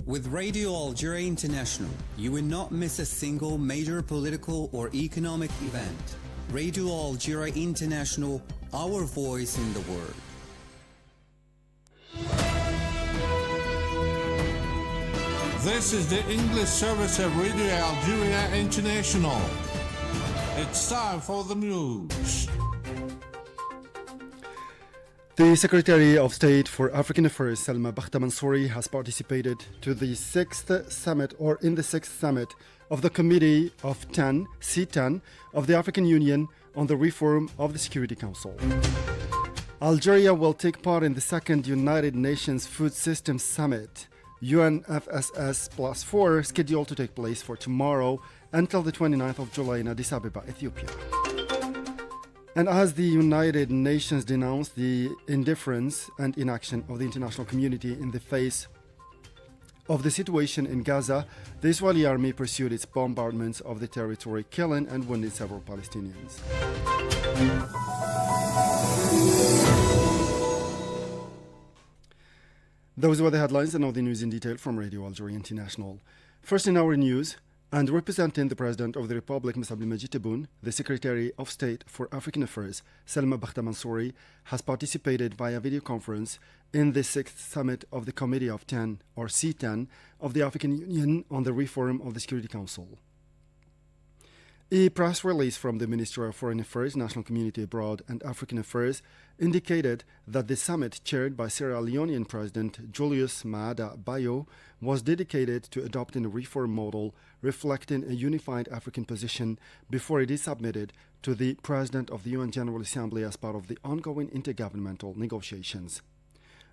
With Radio Algeria International, you will not miss a single major political or economic event. Radio Algeria International, our voice in the world. This is the English service of Radio Algeria International. It's time for the news. The Secretary of State for African Affairs, Salma Mansouri, has participated in the sixth summit of the Committee of 10, C10, of the African Union on the reform of the Security Council. Algeria will take part in the second United Nations Food Systems Summit, UNFSS plus 4, scheduled to take place for tomorrow until the 29th of July in Addis Ababa, Ethiopia. And as the United Nations denounced the indifference and inaction of the international community in the face of the situation in Gaza, the Israeli army pursued its bombardments of the territory, killing and wounding several Palestinians. Those were the headlines, and now the news in detail from Radio Algeria International. First in our news, and representing the President of the Republic, Ms. Abdelmajid Tebboune, the Secretary of State for African Affairs, Salma Mansouri, has participated via video conference in the sixth summit of the Committee of 10, or C10, of the African Union on the reform of the Security Council. A press release from the Ministry of Foreign Affairs, National Community Abroad and African Affairs indicated that the summit, chaired by Sierra Leonean President Julius Maada Bio, was dedicated to adopting a reform model reflecting a unified African position before it is submitted to the President of the UN General Assembly as part of the ongoing intergovernmental negotiations.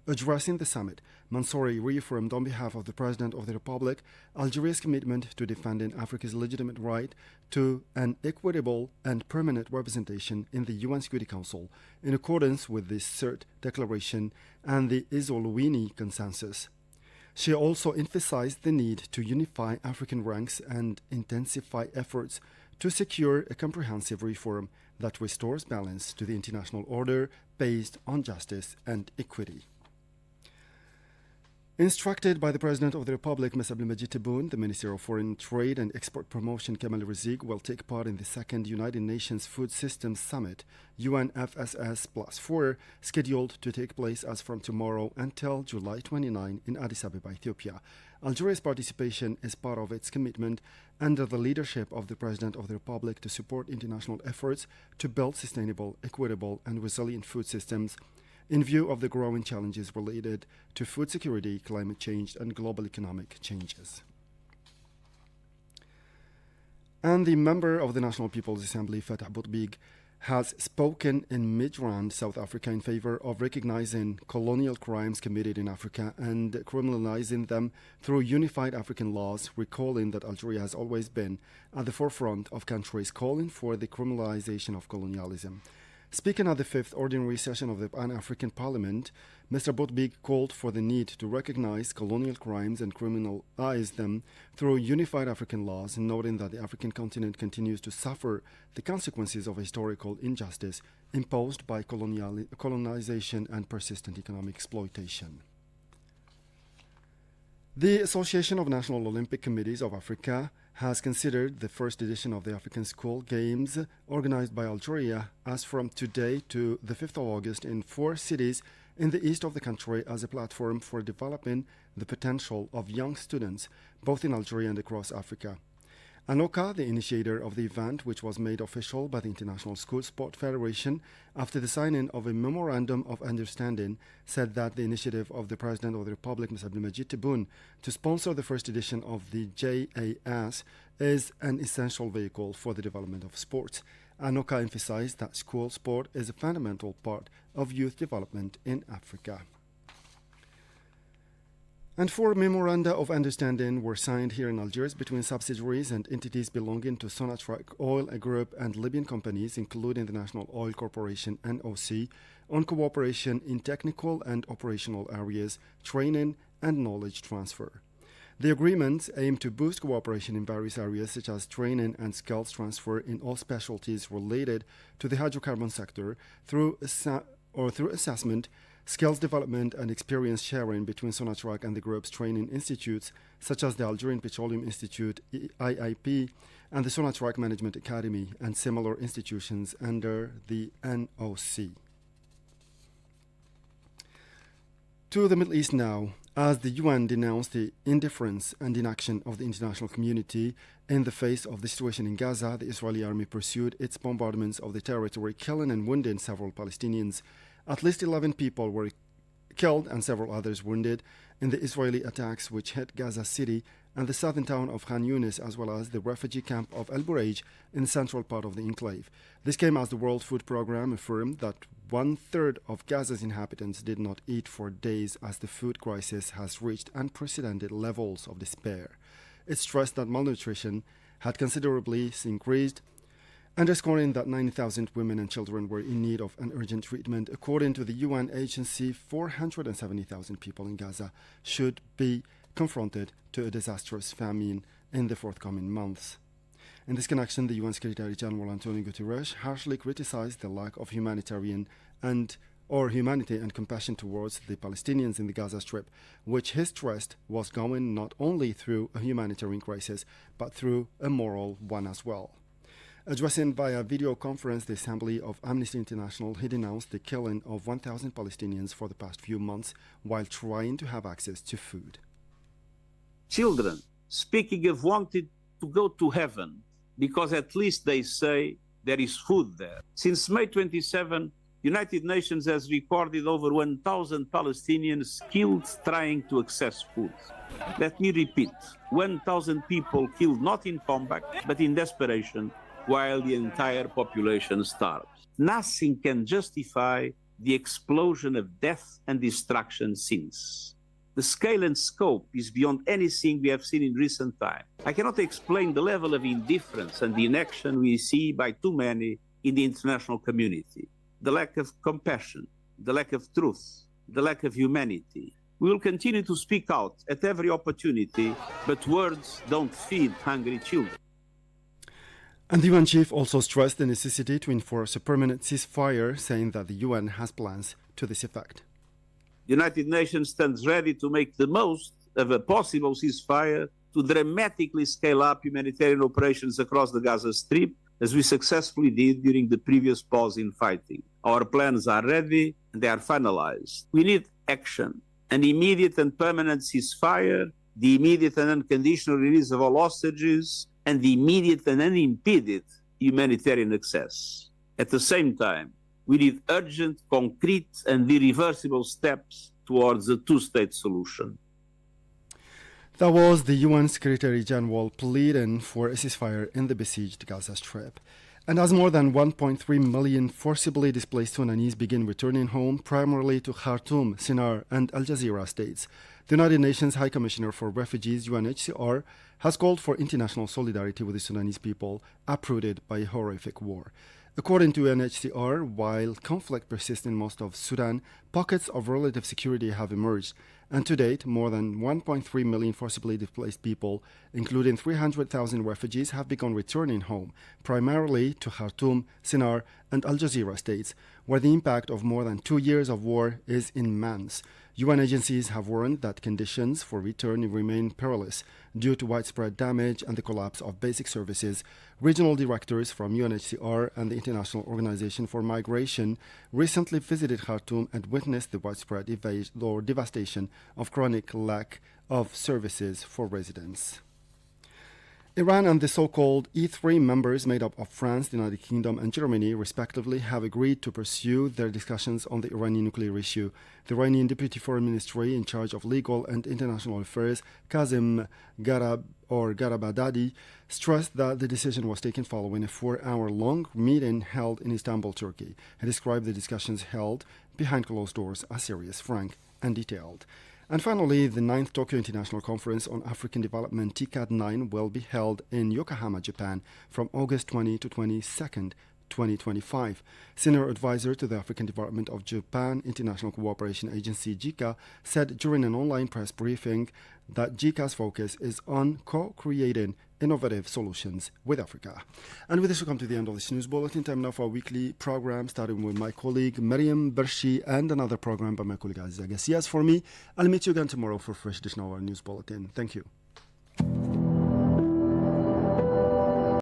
Addressing the summit, Mansouri reaffirmed on behalf of the President of the Republic Algeria's commitment to defending Africa's legitimate right to an equitable and permanent representation in the UN Security Council in accordance with the CERT Declaration and the Isolwini Consensus. She also emphasized the need to unify African ranks and intensify efforts to secure a comprehensive reform that restores balance to the international order based on justice and equity. Instructed by the President of the Republic, Ms. Abdelmajid Tebboune, the Minister of Foreign Trade and Export Promotion, Kamal Rizig, will take part in the second United Nations Food Systems Summit, UNFSS plus 4, scheduled to take place as from tomorrow until July 29 in Addis Ababa, Ethiopia. Algeria's participation is part of its commitment under the leadership of the President of the Republic to support international efforts to build sustainable, equitable, and resilient food systems in view of the growing challenges related to food security, climate change, and global economic changes. And the member of the National People's Assembly, Fatah Boutbig, has spoken in Midrand, South Africa, in favor of recognizing colonial crimes committed in Africa and criminalizing them through unified African laws, recalling that Algeria has always been at the forefront of countries calling for the criminalization of colonialism. Speaking at the fifth ordinary session of the Pan-African Parliament, Mr. Boutbig called for the need to recognize colonial crimes and criminalize them through unified African laws, noting that the African continent continues to suffer the consequences of historical injustice imposed by colonization and persistent economic exploitation. The Association of National Olympic Committees of Africa has considered the first edition of the African School Games organized by Algeria as from today to the 5th of August in 4 cities in the east of the country as a platform for developing the potential of young students both in Algeria and across Africa. ANOCA, the initiator of the event, which was made official by the International School Sport Federation after the signing of a Memorandum of Understanding, said that the initiative of the President of the Republic, Ms. Abdelmajid Tebboune, to sponsor the first edition of the JAS is an essential vehicle for the development of sports. ANOCA emphasized that school sport is a fundamental part of youth development in Africa. And 4 memoranda of understanding were signed here in Algiers between subsidiaries and entities belonging to Sonatrach Oil Group and Libyan companies, including the National Oil Corporation (NOC), on cooperation in technical and operational areas, training, and knowledge transfer. The agreements aim to boost cooperation in various areas such as training and skills transfer in all specialties related to the hydrocarbon sector through assessment, skills development and experience sharing between Sonatrach and the group's training institutes, such as the Algerian Petroleum Institute, IIP, and the Sonatrach Management Academy, and similar institutions under the NOC. To the Middle East now, as the UN denounced the indifference and inaction of the international community in the face of the situation in Gaza, the Israeli army pursued its bombardments of the territory, killing and wounding several Palestinians. At least 11 people were killed and several others wounded in the Israeli attacks which hit Gaza City and the southern town of Khan Yunis, as well as the refugee camp of El Bureij in the central part of the enclave. This came as the World Food Programme affirmed that 1/3 of Gaza's inhabitants did not eat for days as the food crisis has reached unprecedented levels of despair. It stressed that malnutrition had considerably increased, underscoring that 90,000 women and children were in need of an urgent treatment. According to the UN agency, 470,000 people in Gaza should be confronted to a disastrous famine in the forthcoming months. In this connection, the UN Secretary General Antonio Guterres harshly criticized the lack of humanity and compassion towards the Palestinians in the Gaza Strip, which he stressed was going not only through a humanitarian crisis, but through a moral one as well. Addressing via video conference the Assembly of Amnesty International, he denounced the killing of 1,000 Palestinians for the past few months while trying to have access to food. Children speaking of wanting to go to heaven because at least they say there is food there. Since May 27, United Nations has recorded over 1,000 Palestinians killed trying to access food. Let me repeat, 1,000 people killed not in combat, but in desperation, while the entire population starves. Nothing can justify the explosion of death and destruction since. The scale and scope is beyond anything we have seen in recent time. I cannot explain the level of indifference and inaction we see by too many in the international community. The lack of compassion, the lack of truth, the lack of humanity. We will continue to speak out at every opportunity, but words don't feed hungry children. And the UN chief also stressed the necessity to enforce a permanent ceasefire, saying that the UN has plans to this effect. The United Nations stands ready to make the most of a possible ceasefire to dramatically scale up humanitarian operations across the Gaza Strip, as we successfully did during the previous pause in fighting. Our plans are ready and they are finalized. We need action, an immediate and permanent ceasefire, the immediate and unconditional release of all hostages, and the immediate and unimpeded humanitarian access. At the same time, we need urgent, concrete, and irreversible steps towards a two-state solution. That was the UN Secretary General pleading for a ceasefire in the besieged Gaza Strip. And as more than 1.3 million forcibly displaced Sudanese begin returning home, primarily to Khartoum, Sinnar, and Al Jazeera states, the United Nations High Commissioner for Refugees, UNHCR, has called for international solidarity with the Sudanese people uprooted by a horrific war. According to UNHCR, while conflict persists in most of Sudan, pockets of relative security have emerged, and to date, more than 1.3 million forcibly displaced people, including 300,000 refugees, have begun returning home, primarily to Khartoum, Sinnar, and Al Jazeera states, where the impact of more than 2 years of war is immense. UN agencies have warned that conditions for return remain perilous due to widespread damage and the collapse of basic services. Regional directors from UNHCR and the International Organization for Migration recently visited Khartoum and witnessed the widespread devastation of chronic lack of services for residents. Iran and the so-called E3 members made up of France, the United Kingdom, and Germany, respectively, have agreed to pursue their discussions on the Iranian nuclear issue. The Iranian Deputy Foreign Ministry in charge of legal and international affairs, Kazem Garabadadi, stressed that the decision was taken following a 4-hour-long meeting held in Istanbul, Turkey. He described the discussions held behind closed doors as serious, frank, and detailed. And finally, the 9th Tokyo International Conference on African Development, TICAD 9, will be held in Yokohama, Japan from August 20 to 22nd, 2025. Senior advisor to the African Department of Japan International Cooperation Agency JICA said during an online press briefing that JICA's focus is on co-creating innovative solutions with Africa. And with this, we come to the end of this news bulletin. Time now for our weekly program, starting with my colleague Mariam Bershi and another program by my colleague Aziz Agassi. As for me, I'll meet you again tomorrow for a fresh edition of our news bulletin. Thank you.